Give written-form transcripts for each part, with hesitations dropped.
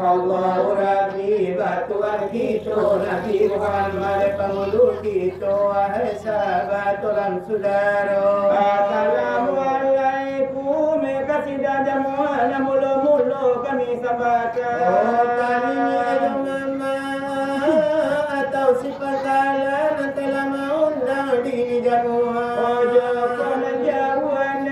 Allah Rabbi batuan kita Nabi Muhammad penghulu kita wahai sahabat saudara. Assalamualaikum kasih dada muala mula-mula kami sampaikan. Kami ada mama atau si pangkalan telah mengundang di jamuan. Ojo kona jamuan.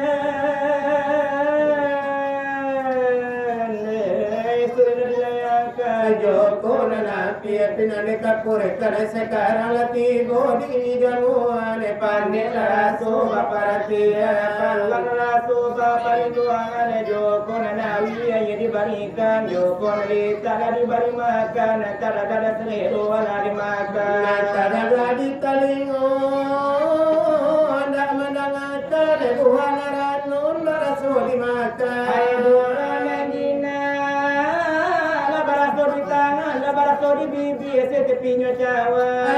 Joko nana pia pinane kapure kare sekarang lati bodi jamuan pandai raso baparatia palang raso baparinduangan joko nana wia ye dibarikan joko nalita dibari makan tada tada selero wala dimakan tada di talingo ndak menangata de buana ranun raso dimakan ayo Baratori bibi ese te piño chawa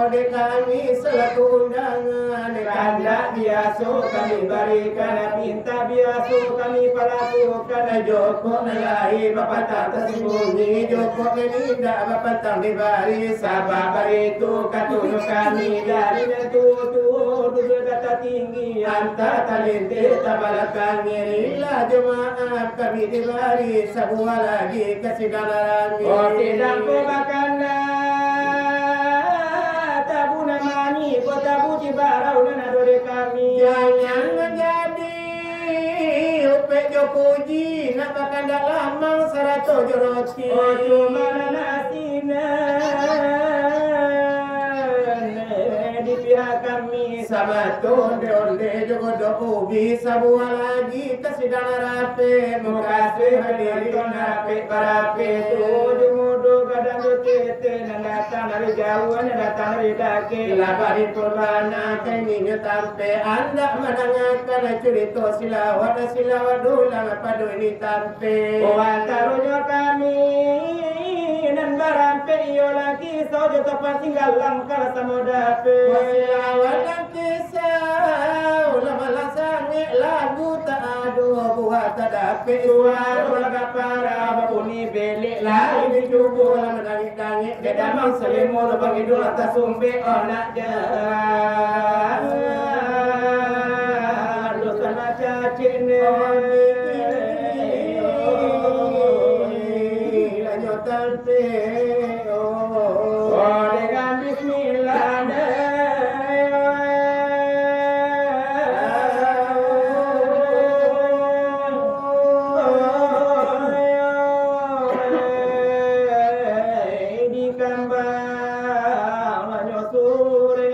de kami selaku undangan kanda biasa kami berikan minta biasa kami pelakukan Joko nalahi bapak tak tersembunyi Joko tidak bapak tak dibari sabab itu katunu kami dari tutu duduk kata tinggi anta talente tabalakan ngirilah jemaah kami dibari sebuah lagi kesidanaran oh tidak kubakanda tabuna mani kota buci barau dan adore kami jangan menjadi upe jokoji nak bakanda lamang sarato joroti oh cuma nasina di pihak kami sabato onde jogodo ubi sabuah lagi kesidana rape mukase hadir rape parape tujuh mudo kadang kete datang dari jauhan datang dari dake labari purbana keningnya tampe anda menangakan cerita silawat dulang padu ini tampe oh antarunya kami dan barampe iyo lagi sojo topan tinggal langkar samodape silawat dan kisah ulama lasange lagu tak adu buat tadape suara laga para babuni belik lain dicubu lama dangit-dangit dedamang selimur bagi dulu atas sumbe onak jahat dosana cacine dengan bismillah di kambang menyusuri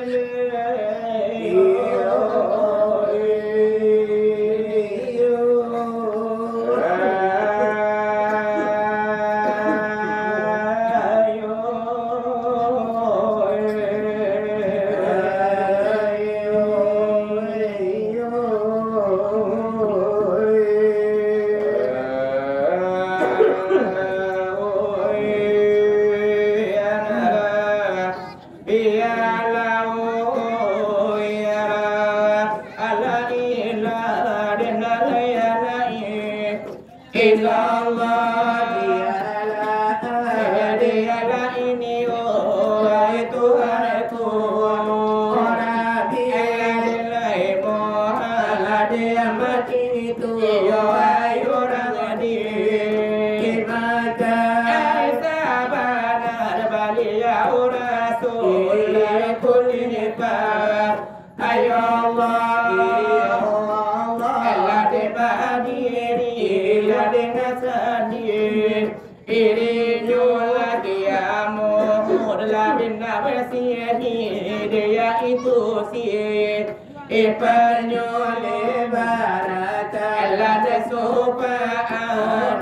Ipanyole barata lada sopa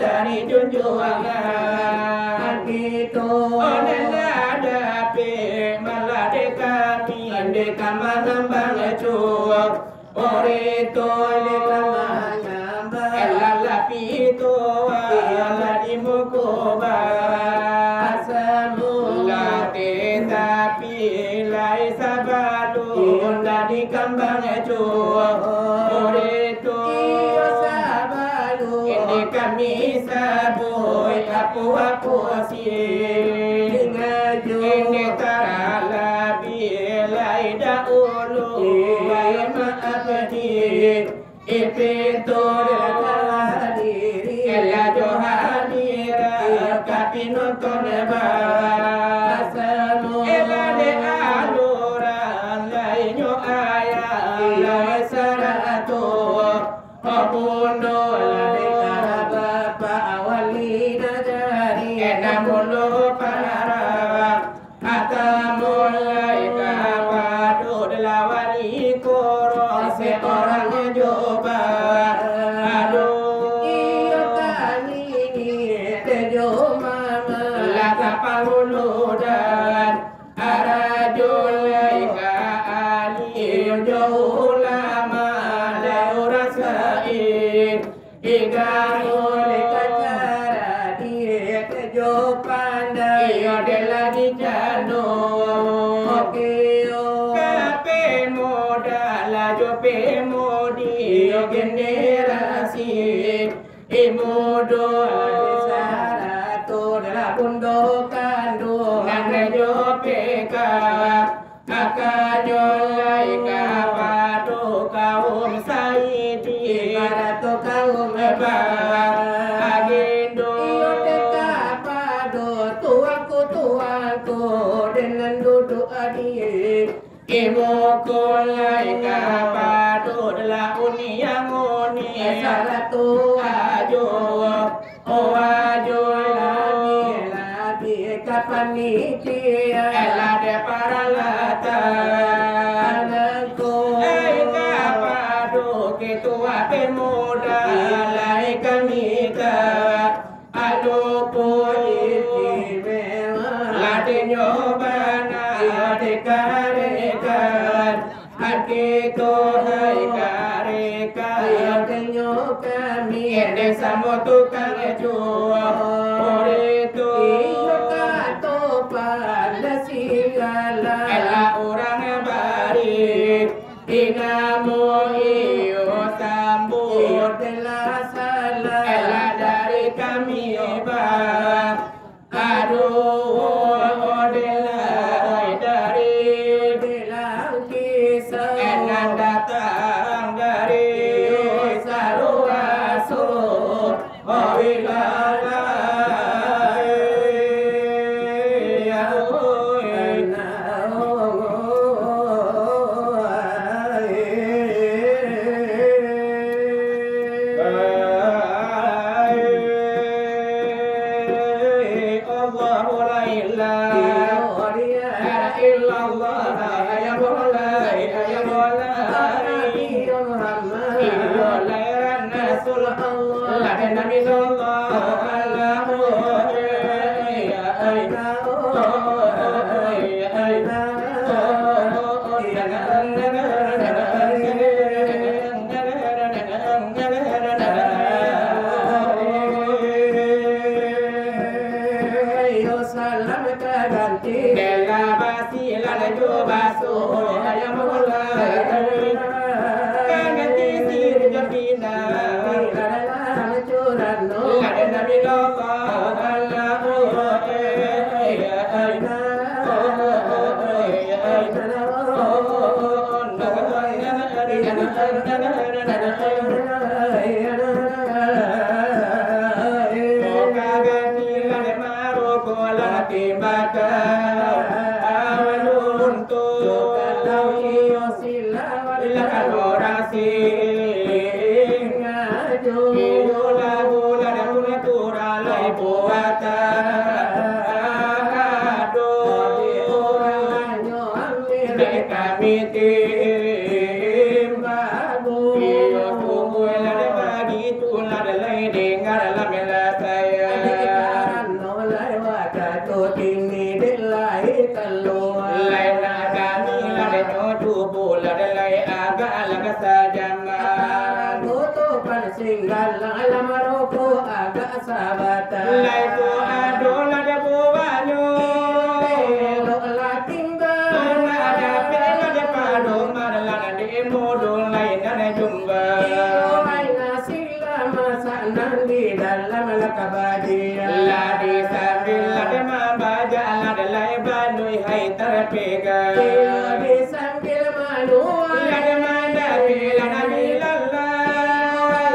dari junjungan itu onelada pe malade kami ande kamanambang cuak orito le kamanyamba elala pito ala dimukoba asamu late tapi tua puasi ngaju ini tarala bilai dahulu maaf di ipintu diri ela johanira tapi nonton bahasanu ela de aluran lainyo ayah lai saratu obundo de bapa awali dari enamulu para atamulai kapadu delawani koro seorang coba aduh iyo kali tejo mama laka pangulu dan arajulai ka ali jauh lama leuras kain igamule kacara dia tejo pandai iyo delagi jano okeo kape modal jope modi generasi imudo sarato dela pundo kandungan jope ka akanyo laika padu kaum saidi barato kaum ba agindo iyo deka padu tuaku dengan duduk adik imoko laika padu dela uni yang uni saratu ajo o ajo lagi kapan nitia ela de paralata anakku kapadu ketua pemuda laika mita adu puji ladenyo bana dekarekan hati to hai karekan ladenyo kami desa motukang juo ore to iyo kato pada sigala ela orang bari inamu iyo sambu iyo dela sala ela dari kami bang aduh delai dari delang kisah enan datang dari saruasu wilala balui hai terpega di sambil menua lada manda lada bilalla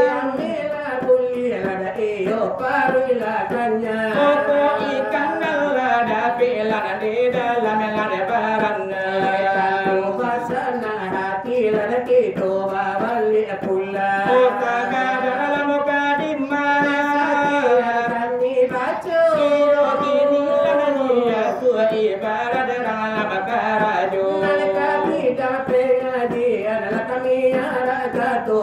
yang mila buli lada iyo parila kanya Oto ikan lada lada di dalam lada baranna Pasana hati lada kita balik pula Ota dalam kadima kami baca Iyo kini lada dia tua ibarat dalam karaju kami dapat ngajian kami ada kato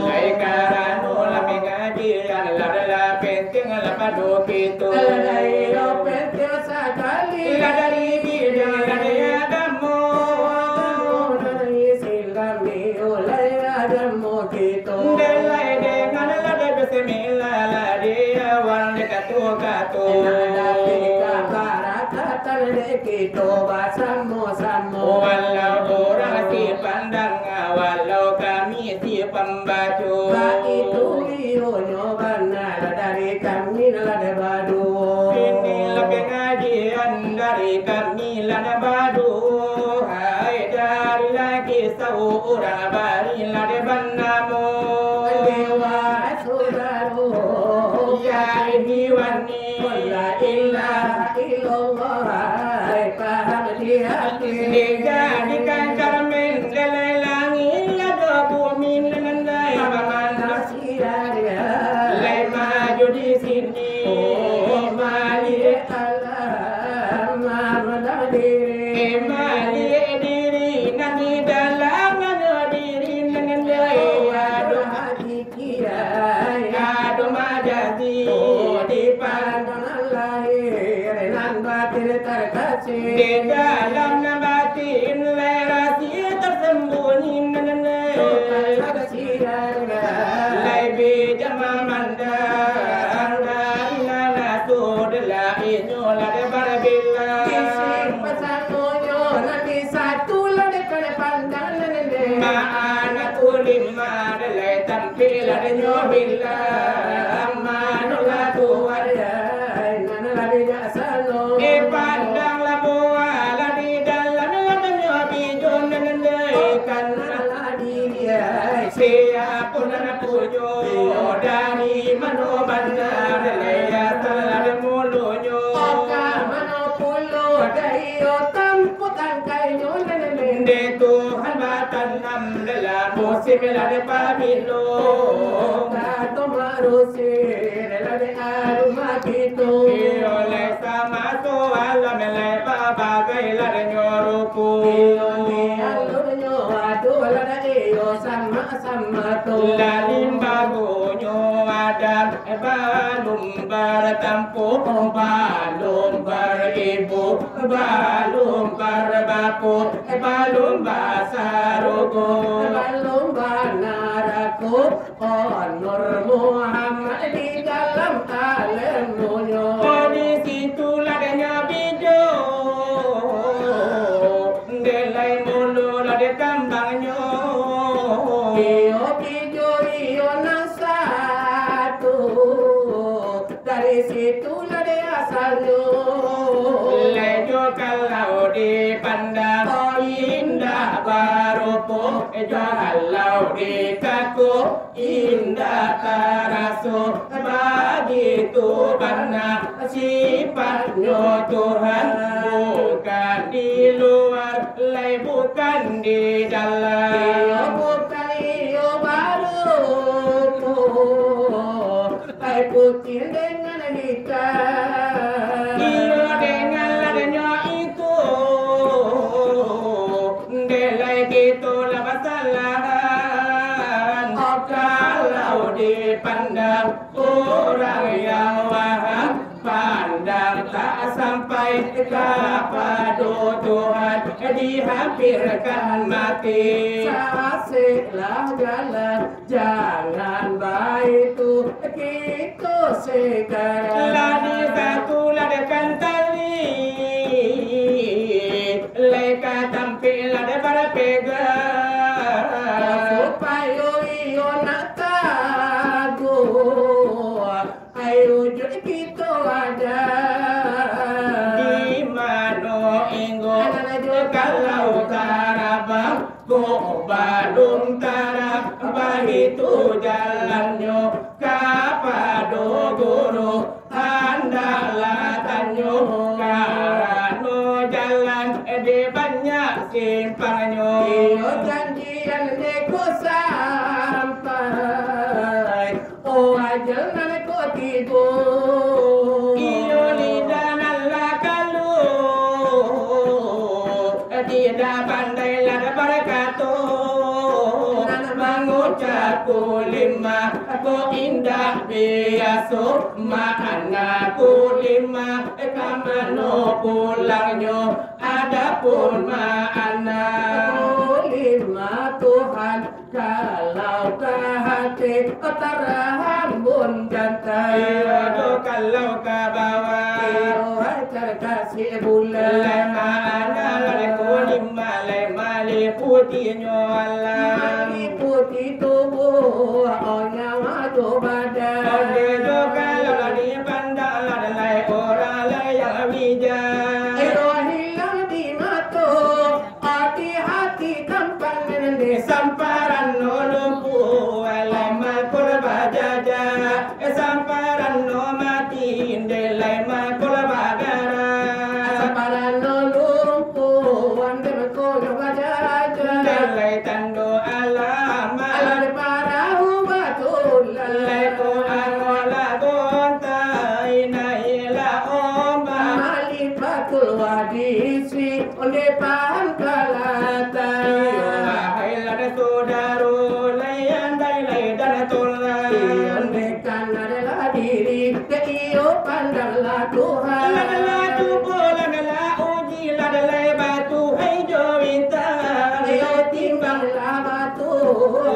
Lai karanu lami ngajian lada penting lapadu kitu lada iyo penting sekali lada ribi lada agamu Delai dengan lada bismillah lada awal dekatu katu Walau orang si pandang walau kami si pembaca Ini lebih ngajian dari kami lada badu Hai dari lagi seorang bari lada banamu Ya ini wani Dijadikan cermin delai langit lada bumi nendai paman Lai maju di sini Mali diri nanti dalam diri nendai Adu majati di Di dalam batin lerasi tersembunyi nendai Lai bijak memandang dan nana sudah inyola de barbila Maana kulima delai tampil de nyobila Manula tuwada Ipandang labuah ladi dalam nyobi jon nendai Siapun pujo dari mano bandar leya telah mulunyo De Tuhan batanam dalam musim lade pabilo Oleh sama tu alam melai bagai lade nyoruku Lalim bagunyo adam balum bertampu balum beribu balum berbapu balum basarugo Balum banaraku Nur Muhammad di dalam alam dunia di situ ladanya bijo delai mulu lade kambangnya Iyo pijo iyo nang satu dari situlah dia asalnya lejo kalau dipandang indah barupo ejo kalau dikaku indah karasu bagi Tuhan sifatnya Tuhan bukan di luar lai bukan di dalam iyo bukan iyo baru kai putih dengan hitam iyo dengan ladanya itu delai gitu lah kesalahan kalau dipandang orang yang waham pandang tak sampai kepada Tuhan dihampirkan mati Sasiklah jalan jangan baik itu kita sekarang ladi satu ladakan tali leka tampil lada para pegang supaya iyo nak tahu ayo jadi kita ada di mana kalau tarabang ko Badung tarap bahitu jalannya kapado guru handalah tanyo karano jalan di banyak simpangnya iyo janjian neko sampai oh ajaran ko tigo iyo lidanan lakalu tidak pandai lada barakato mengucap kulima aku indah biasa makna kulima kamano pulangnya adapun makna kulima Tuhan kalau ke hati terhambun jantai kalau ke bawah terkasih bulan makna kulima mali putih nyola putih tubuh nyawa tu badan oke kalau di pandang lalai orang layak bijak hilang di mata hati-hati tampan di samparan lumpuh lama kurba jaja samparan no mati delai makul bagara samparan no lumpuh ande makul jaja delai tando alama alai para ubatul lalai ko angola gonta inaila omba malipatul wadisi onde paham kalata wahai lada saudaro layan dai dan tolai onde kan adalah diri iyo pandanglah Tuhan ladalah tubuh ladalah uji ladalah batu hai jowita iyo timbanglah batu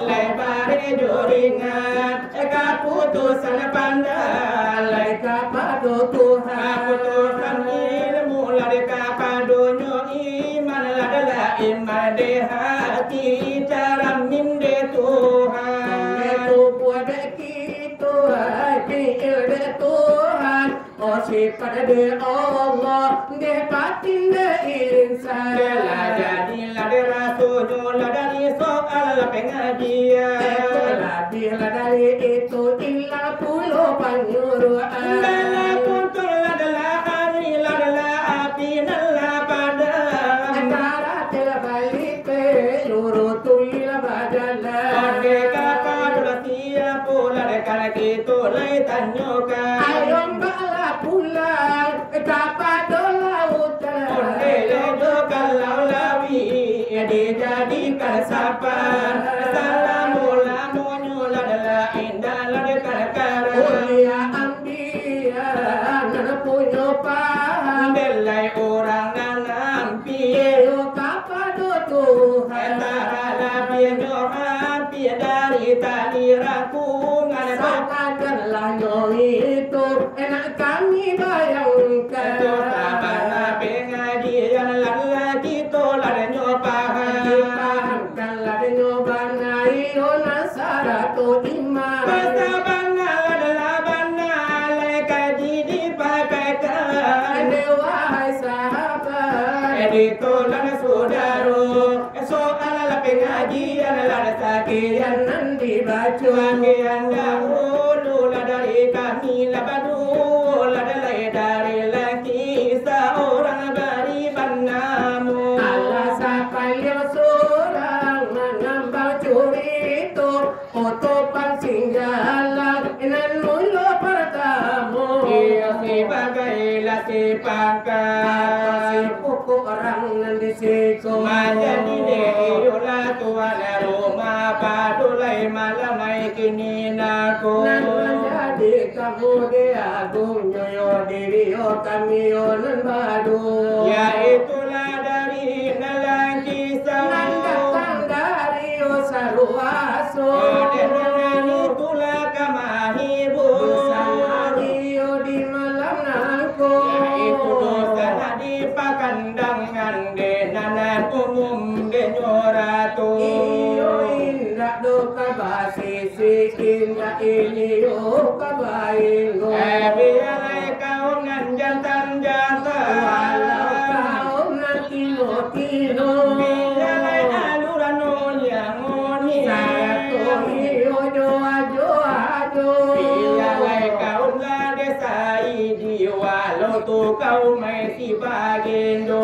lebar joringan keputusan pandang kapado Tuhan keputusan ilmu lada kapadonyo iman ladalah iman de hati cara minde Tuhan itu buat kita hati de Tuhan oh sifat de Allah de batin de insan lah jadilah de rasulullah dari soal pengajian lah dari itu ilah puluh penyuruhan dalam kuntur adalah hari adalah api adalah pada antara terbalik nurutul badala oke kakak sudah siap pulang karena kita lay tanyoka ayo bala pulang kapal lautan onde ledo kalau lawi dijadikan sapan salamula munyula adalah indah lada kakara ulia ambia nana punya paham belai orang nanampi yo kapado Tuhan dari tadi rakungan sokatkanlah itu enak kami bayangkan sabana pengajian lagi tolak nyobahankanlah nyobana iyo nasaratu iman sabana adalah bana kaji dipakaikan wahai sahabat ditolak saudaro soal pengajian lada sakian nanti baca bagian dahulu dari kami labadu ladalai dari laki seorang beriman namu Allah sampai yang seorang menambah curi itu otopan singgalan dan mulu pertama ia sebagai laki pangkat si pokok orang nanti siku menjadi deolah tuan rumah padulai malamai kini naku nan menjadi kamu diagung nyoyo diri kami onan badu yaitulah dari nalangi nan datang dari saruaso dengan itulah kamahibu sanghario di malam naku yaitu dosa di pakandangan denanan umum denyoratu iyo indah doka basi sikinda ini yo kabaingo biarlah kau ngan jantan jantan walau kau nanti tino Bijalai aluran nyamoni Sarato hiyo ajo Bijalai kaum la desa idi walau tu kau mai si bagendo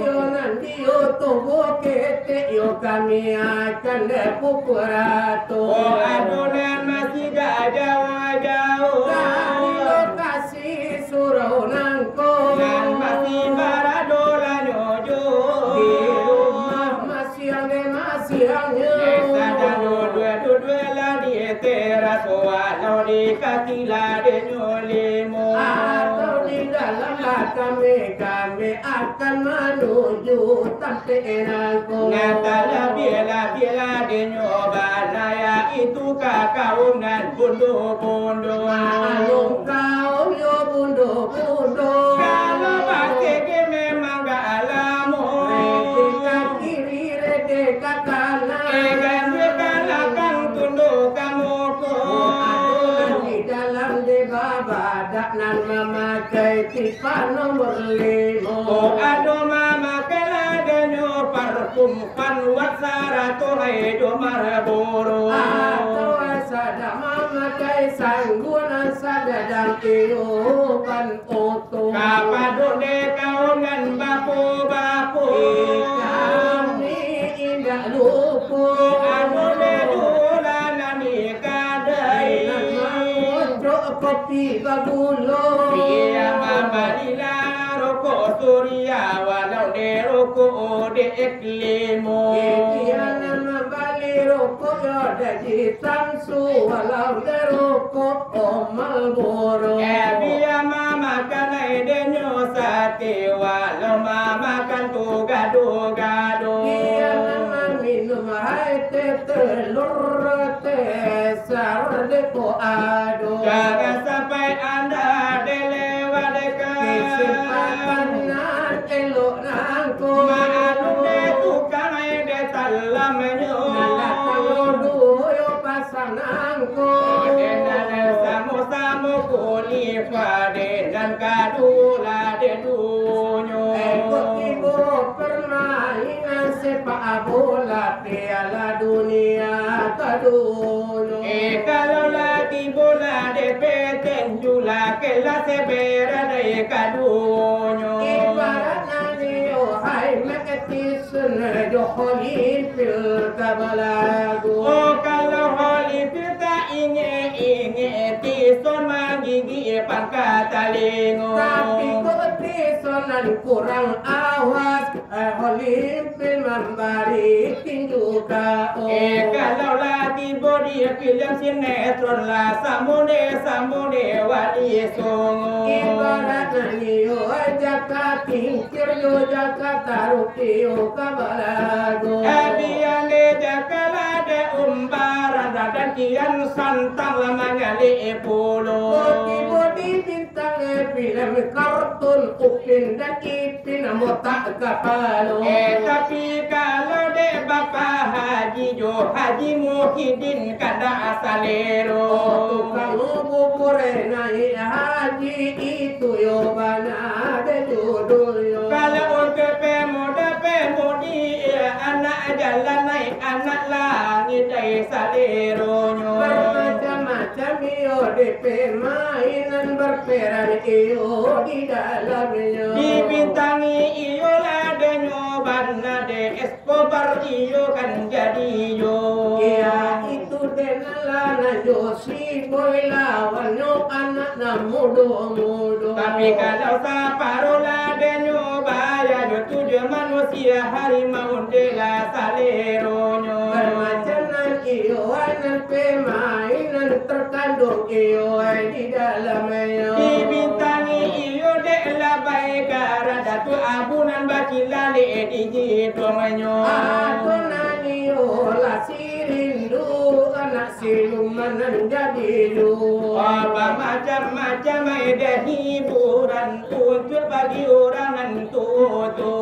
Yo nanti yo tobo kete yo kami akan pukurato Oh adonan masih jauh Dari lokasi surau nangko Dan masih baradola nyojo Di rumah masih angnya Desa dan dua lah di teras walau di kaki lah di nyolimo Atau di dalam kami akan menuju sampai nangko Nyatanya bila di nyobanaya itu kakau dan bundo Alung kau yo bundo Kalau pakai memang gak alamu Redeka kiri redeka kanan Egan belakang tunduk kamu Aduh di dalam deba badak nan memakai pipa nomor 5 Oh aduh mama keladanyo parfum panwat sarato hedo maraboro Atau sada memakai sanggunan sada dan pan oto Kapado de kaungan bapu Kami indah lupu Aduh de dulanani kadai kopi bagulo Iya mama lila rokok surya walau de rokok de eklimo Jangan membali rokok yo dari samsu walau rokok Marlboro Biya mama kan edenyo sate walau mama kan tu gado Jangan minum hai telur sar depo ado Jangan sampai anda delewat dekat Kesempatan nan elok nangko Maadu de tukang ede talamnya Yo pasang nangko Dengan samo kulifa dengan kadula de dunyo Ikut ibu permainan sepak bola Piala Dunia kedua Kalau lagi bola de peten jula kelas sebera de kadunyo Ibarat nani hai meketis joholin fil kabalagu Oh kalau holi kita inge tison magigi pangkat talingo Tapi kok tisonan kurang awas Holin fil membari tinju kau Kalau lagi body film sinetron lah samune wali songo Ibarat nani jaka tingkir yo jaka taruki yo kabalagu Biane jakala de umbaran dan kian santang lamanya li pulo Bodi bintang film kartun Upin dan Ipin motak kapalo Tapi kalau de Bapak Haji Jo Haji Muhyiddin kada asalero Tukang bubur naik haji itu yo bana de judul yo Kalau pemudi anak jalan naik anak langit dari saleronyo Bermacam-macam yo DP mainan berperan iyo di dalamnya Dibintangi iyo ladenyo Barna de Escobar iyo kan jadi yo Iya itu denalana Josi boy lawan yo anak na mudo Tapi kalau saparo ladenyo Baya yo tujuh manusia harimau dela saleronyo Bermacam iyo anak pemainan terkandung iyo di dalamnya Dibintangi iyo de labai karada tu abunan bakilale di jidomanyo Aku nanyo la sirindu anak siluman jadi lu Apa macam-macam ada hiburan untuk bagi orang nantu-tu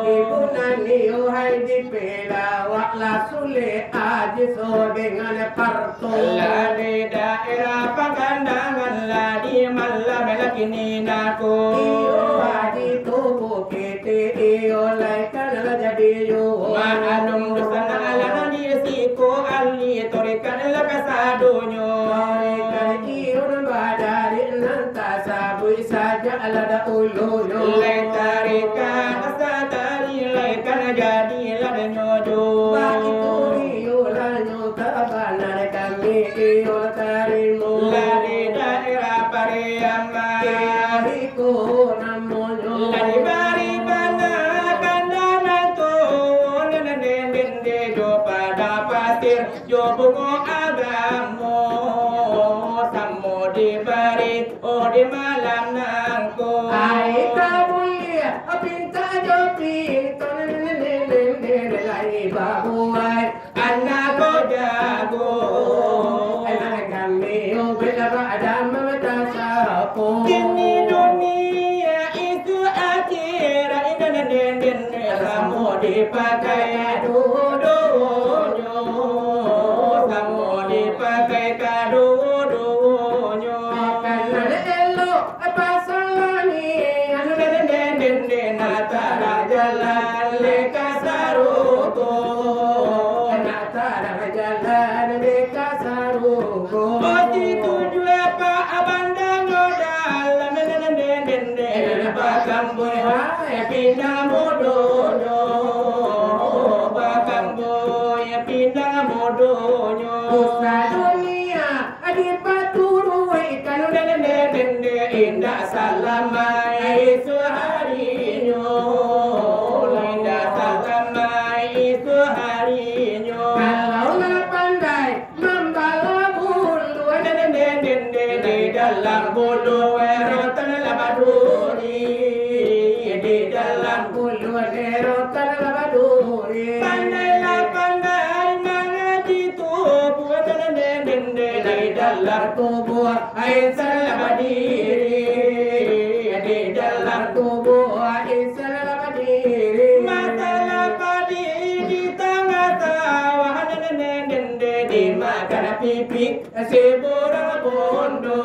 Ibu nanyo hai di pelawak la sule aji so dengan parto La di daerah Pagandangan la di malam lakini naku Iyo aji tubuh kete iyo lai badiyo ma'alum dosana alana diresiko ali torikan lakasadonyo torikan iun badari nanta sabui saja alada uluyo lai tarikan asatari lai kan jadi lada nyojo ba itu iyo lanyo kabanar kami iyo tarimu ladi daerah Pariaman Kehiko namonyo ladi bari banda kandana to nenende jo pada pasir jo bungo agamo samo di bari o di malam nangko ai kabuli apinta jo pinto nenende lai babuai anak ko jago anak kami bela adam matasapo kini dunia itu akhirat nenende samo dipakai do-do-nyo samo dipakai kado-do-nyo kanale elo pasalani anu nenende natara jalan lekasaruto natara jalan dekasarugo Oti tuju apa abandango dalam nenende bakang boy pindah modono bakang boy pindah modonyo Usa dunia adipaturui kanu nenende indah salamai suharinyo indah salamai suharinyo kalau nggak pandai membawa bulu di dalam bulu erotan labaduri di dalam bulu derotan labaduri pandai mengaji tubuh di dalam tubuh aisyah labadiri di dalam tubuh Aisyah labadiri masalah padi di tengah sawah di makan pipi seborang bondo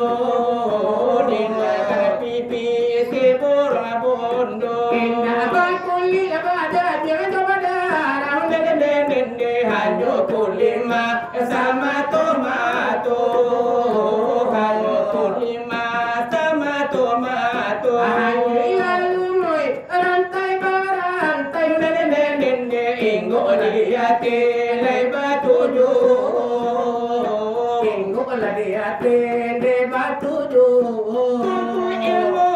di makan pipi seborang bondo indah bakuli abada jangan coba darah hanya kulima sama tomato hanya kulima sama tomato Lalumoi rantai barantai inggo liate lai batuju Inggo ladiate de batuju ilmu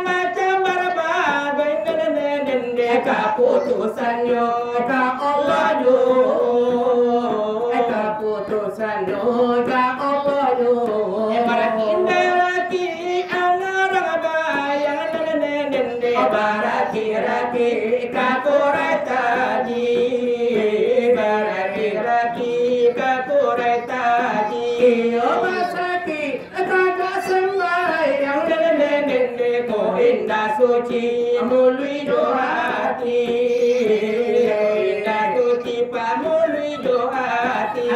macam berbagai keputusannya ka Allah jo keputusannya ka Allah jo barat indah laki anak bayang baraki-raki kakuretaji baraki-raki kakuretaji iyo masaki kagak sembahyang ko indah suci mului dohati indah suci pamului dohati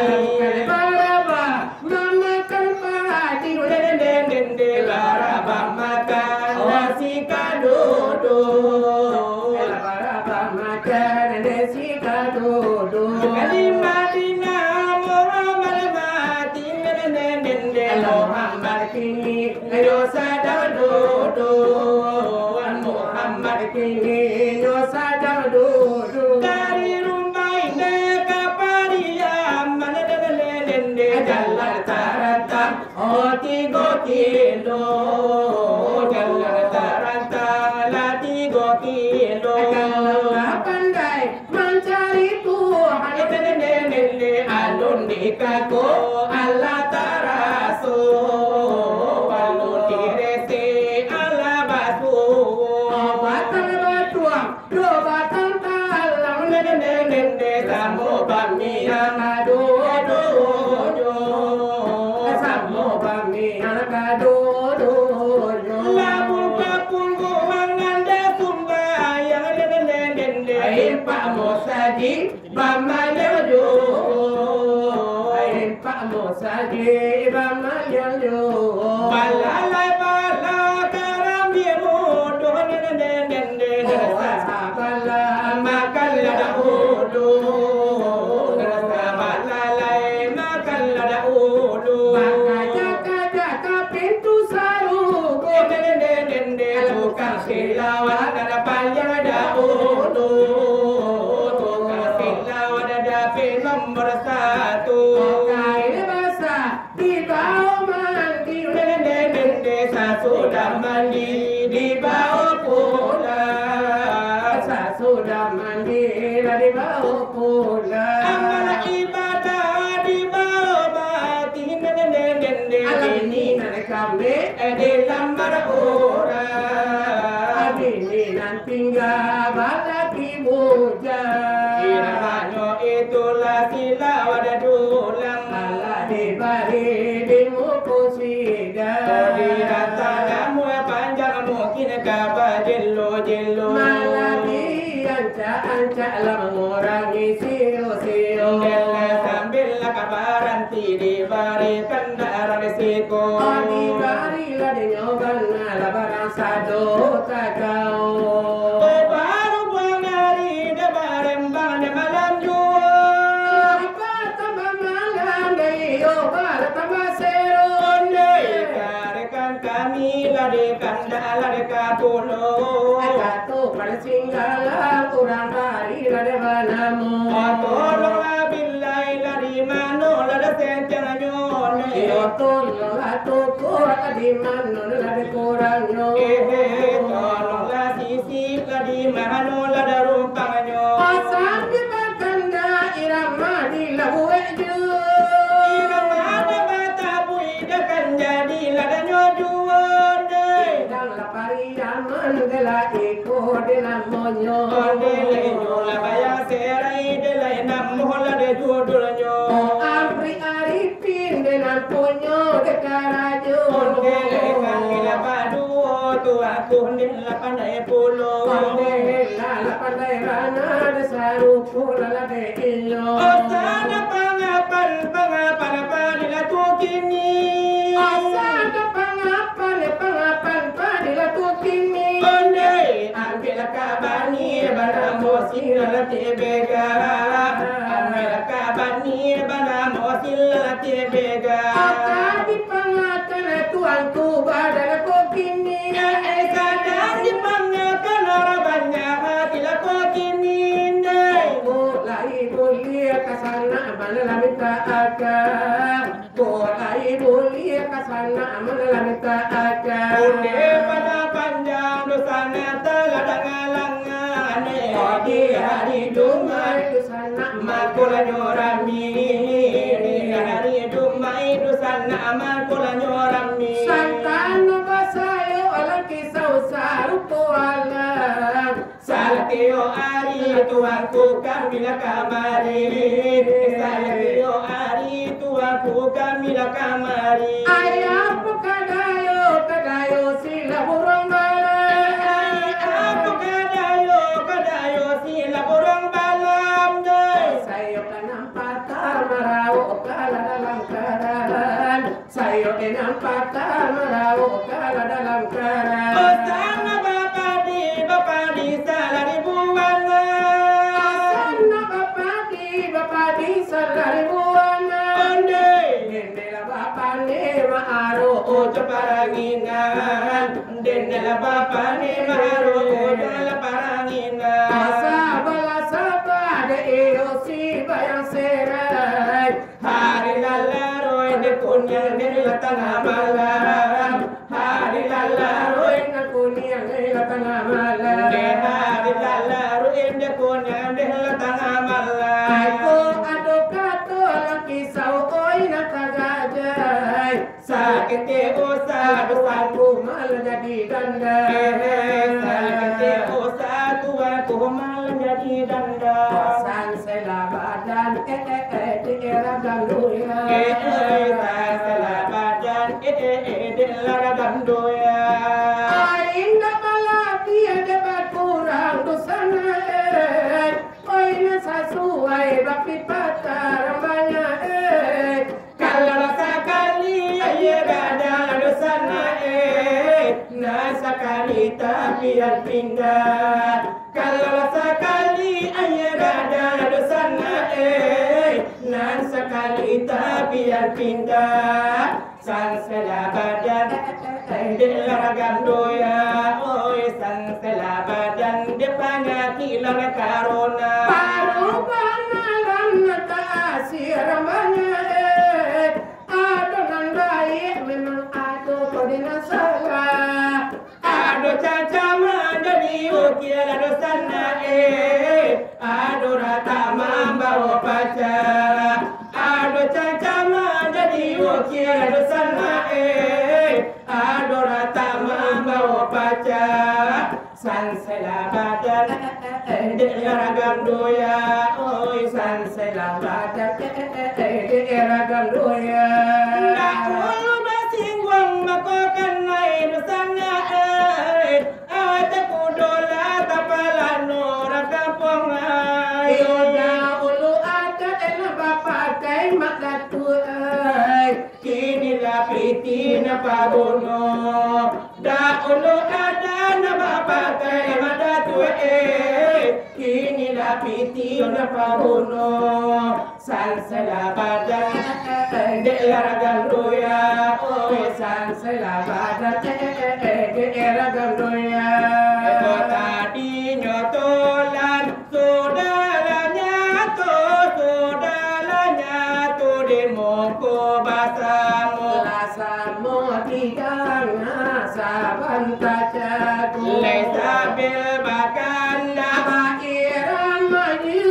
Baraba mamakan padi baraba makan nasi kadodo Baraba makan nasi kadodo kali Madinah Muhammad mati Muhammad kini dosa dodo Muhammad kini dosa dodo dari rumah ini ke Pariaman jalan tarantang oh 3 kilo jalan tarantang lah 3 kilo kalau nggak pandai mencari Tuhan alun di kaku Allah taraso alun di resi Allah basu obatan batuang obatan talang samo bamiyan adodo samo bamiyan kadodo labul kapung guangan de sumbayang ain pak mosaji bamanya jo ain pak mosaji bamanya jo balalai bala karam biru do sabala makan la sudah mandi dibawa pulang. Amal ibadah dibawa batin Alam ini nak kami di lambar orang. Abini nan tinggal balaki buja. Irahanyo itulah sila wadah dulang. Allah dibari di muku sidang. Di rantanamu panjang mungkin kaba jello. Maladi anca lah mengurangi siu-siu. Sambil kabaran dibari kendara risiko. Dibarilah dinyoban lah barang sado tak kau. Baru buang hari de barembang de malam jual. Apa tambah malam deh, obat tambah seru. Rekan kami lari kandala de kapulo. Katu pada singgalan kurang kali lade banamu. Tolonglah billahi lari mano lada sencang nyone. Tolong atuku di mana lade kurang nyo. Tolonglah sisi ladi mano lada rumpang nyo. Asal di bakanda irama di lahu eju. Irama de batabui de kanjadi lada nyo juone. Dan lapari aman gela iko de namonyo. Ondele nyo la baya serai de la namoh lada judul nyo. Apri arifin de namponyo de karajo. Ondele kangila paduo tu aku nila pandai pulo. Pandela la pandai rana de saru pula de illo. Osana pangapan panila tu kini. Asada pangapan padila tu kini. Onde ambil kabani banamo sila tebega. Ambil kabani banamo sila tebega. Akadi pangatan tuanku badala ko kini. Kadang di pangakan orang banyak tila ko kini. Mulai mulia kasana manala minta akan. Mulai mulia kasana manala minta akan. Onde pada panjang dosana teladang alangane. Di hari Jumat sana Makula nyorami di hari Jumat dosana makula nyorami. Santano basayo alam kisau sarupo alam. Salatio ari tuanku kamila kamari. Salatio ari tuanku kamila kamari. Ayah kadayo sila burung balai. Aku kadayo sila burung balam deh. Sayo kanampat marau kala dalam karan. Sayo kanampat marau kala dalam karan. Osana bapa di salah ribuan. Sana bapa di salari buana. Onde Dendela bapa ne maaro ojo paranginan. Dendela bapa ni maru ojo paranginan. Asaba de iyo si bayang serai. Hari lalaro de kunyang de tengah malam. Hari lalaro Na kuning ila tengah malam. de hari lalaro de kunyang de tengah malam. Aku adokato laki sau oi na kagajai. Sakit usaha Aku mal jadi ganda. sakit usaha aku malah jadi danda. Sang sela badan di era ganduya. Salah badan lara gandoya. Ainda malaki ada kurang dosana. Oi na sasuai bapi patar banyak. Kalau sekali aye gada dosana na sekali tapi yang pindah. Kalau sekali aye gada dosana nan sekali tapi yang pindah. Sang sela badan Dela gandoya, oi sang sela badan depannya kilang karona. Baru banalan tak asir banyak. Ada nan baik memang ada kodina salah. Ado caca mana di ukir ado sana sansela badan ragam doya oi sansela badan ragam doya ulu basingwang makokan nai nusana awate kudola tapalano ragapong yoda ulu ada ena bapa kai makatu kini lapiti na pagono da ulu ada na bapa kai madatu kini lapiti na pagono sansela badan de ragam doya oi sansela badan de ragam doya tadi nyotolan sudahnya to demo ko basamu lasamu tigang saban tajaku lesa bil bakan akhiran maju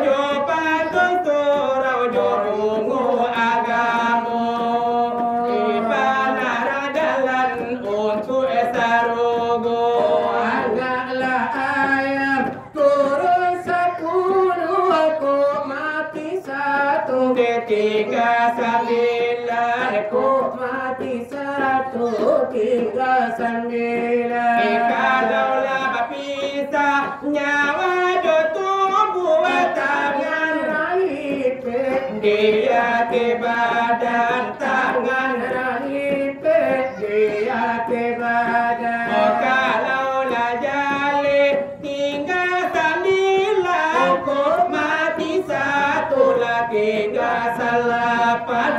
jopan surau jorungu agamu ipanara dalan untuk esarogo anaklah ayam turun 10 aku mati 1 tiga 9 aku mati 1 tiga 9 kalaulah berpisah nyawa tubuh tangan rahip dia ke badan tangan rahip dia ke badan kalaulah jali tinggal 9 aku mati 1 lagi salapan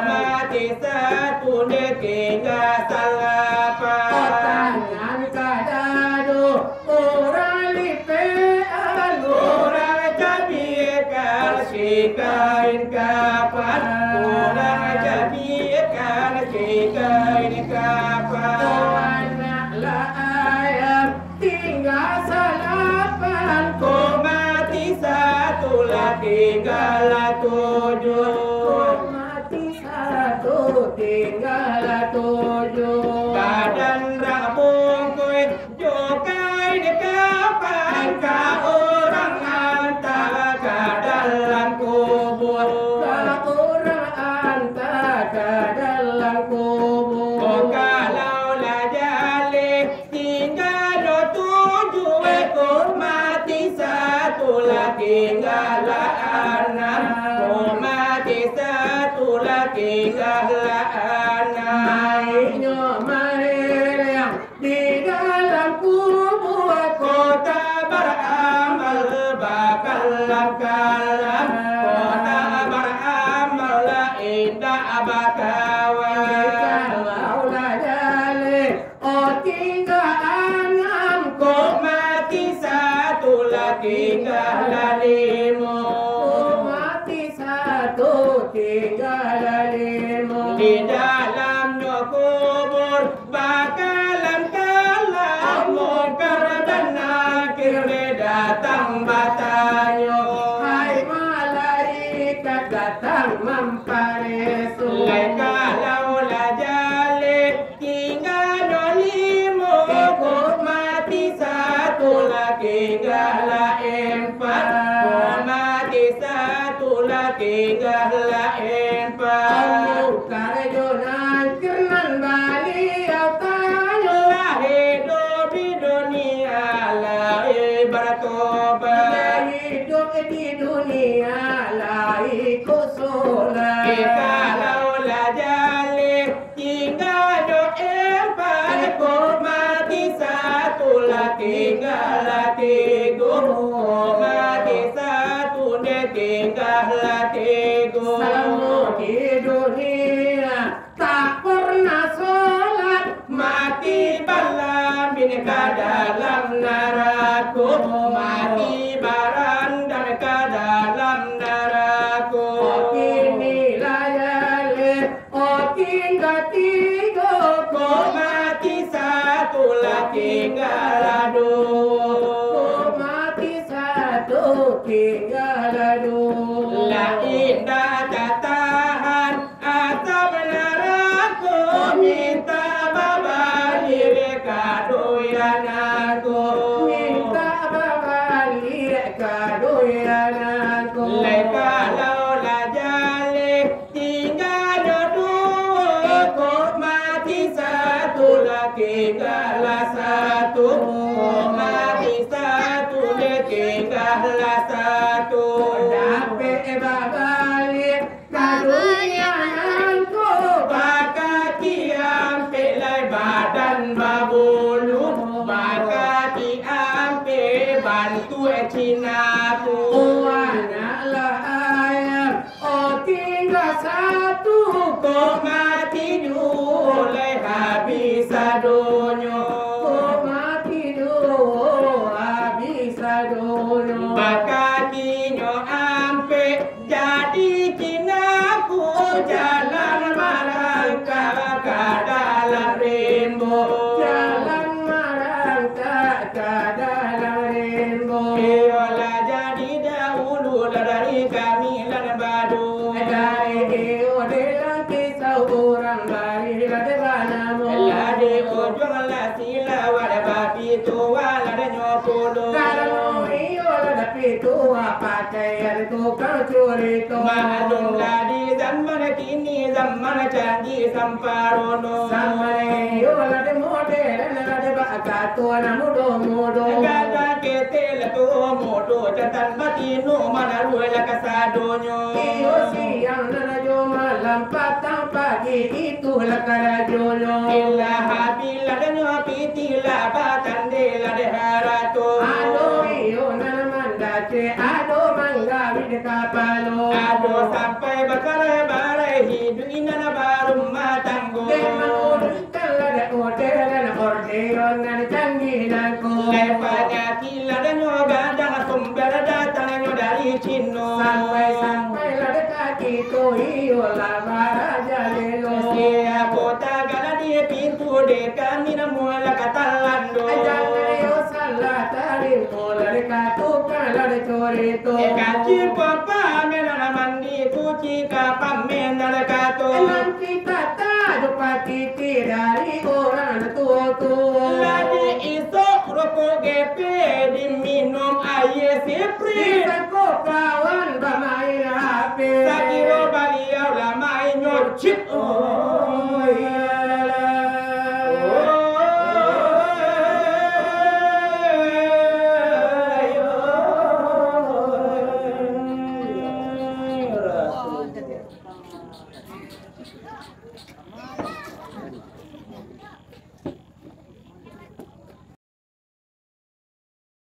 mati 1 tiga salapan tangan kadado orang lipe orang jabikan sikain kapan orang jabikan sikain kapan anaklah ayam tinggal salapan ko mati 1 lah tinggal 7 mati 1 tinggal 7 badan rabung kuih jokai di kapan ka orang hantar ke dalam kubur ka orang hantar ke dalam kubur kalaulah jali tinggal 7 ekor mati 1 lah tinggal 6 mati 1 lah tinggal 6 naiknya mereng di dalam kubur kota beramal bakal kalam kota beramal indah bakawan kalaulah jali tinggal 6 kok mati 1 lah tinggal 5 mati 1 tinggal 5 di dalam kubur bakalan kalam mungkar dan nakir datang batanya hai malaikat datang memparisu kalaulah jali tinggal 5 kok mati 1 lah tinggal 4 kok mati 1 lah tinggal 4 mungkar jonan kenan baliau tanya lah hidup di dunia lah bertobat hidup di dunia lah ikut solat kalaulah jali tinggal 4 kok mati 1 lah tinggal 3 mati 1 dia tinggal 3 selama di dunia tak pernah solat mati balam bineka dalam neraka mati barandang ke dalam neraka kini layali tinggal 3 kok mati 1 lah tinggal 2 mati 1 tinggal 2 la indah tak tahan atap neraka minta babali kadoyana kaduyananku. Kalau la jale tinggal dua, kok mati satu lagi tinggal satu, kok mati satu dia tinggal satu. Dapat babalik kaduyananku. Baka kiam pelai badan babulu, baka kiam pe bantu Cina ku. Tinggal satu, Kok mati dulu habis adonyo, kok mati dulu habis adonyo. baka kinyo ampe jadi Cinaku jalan marangka ke dalam rimbo, Jalan merangkak ke dalam rimbo. Iola jadi dahulu dari kami lan badu. Dari odelan kisah orang bari lade banamu. Lade ujung la sila wada babi tua lade nyopolo. Kalau iyo lada pitua pakaian tukang curi tua. Maklum ladi zaman kini zaman canggih samparono. Sama iyo lade modern lade baka tua na mudo. Gada ketel tu modo jatan batino mana ruela kasadonyo. Iyo siang na jo malam patang pagi itulah karajono. Illa habil lade nyopiti la batande lade harato. Ado iyo na mandace, ado mangga wid kapalo. Ado sampai bakare bare hidup inana barum matanggo. Dengan urutan lada hotel na ordeon na canggihanku. Lepanya kila dan yoga jangan sumber datang dari Cino. Sampai lada kaki tu iyo lavara jalelo. Sia kota gala di pintu dekan mina mula katalando. Jangan iyo salah tarim mula dekatukan lada corito. Kaci papa mena mandi kuci kapam mena kato. Emang kita tak dapat titi dari orang tua. Lagi iso rokok gepe diminum air sipri. Bisa kau kawan bermain HP. Sakiro baliau lamai nyocip.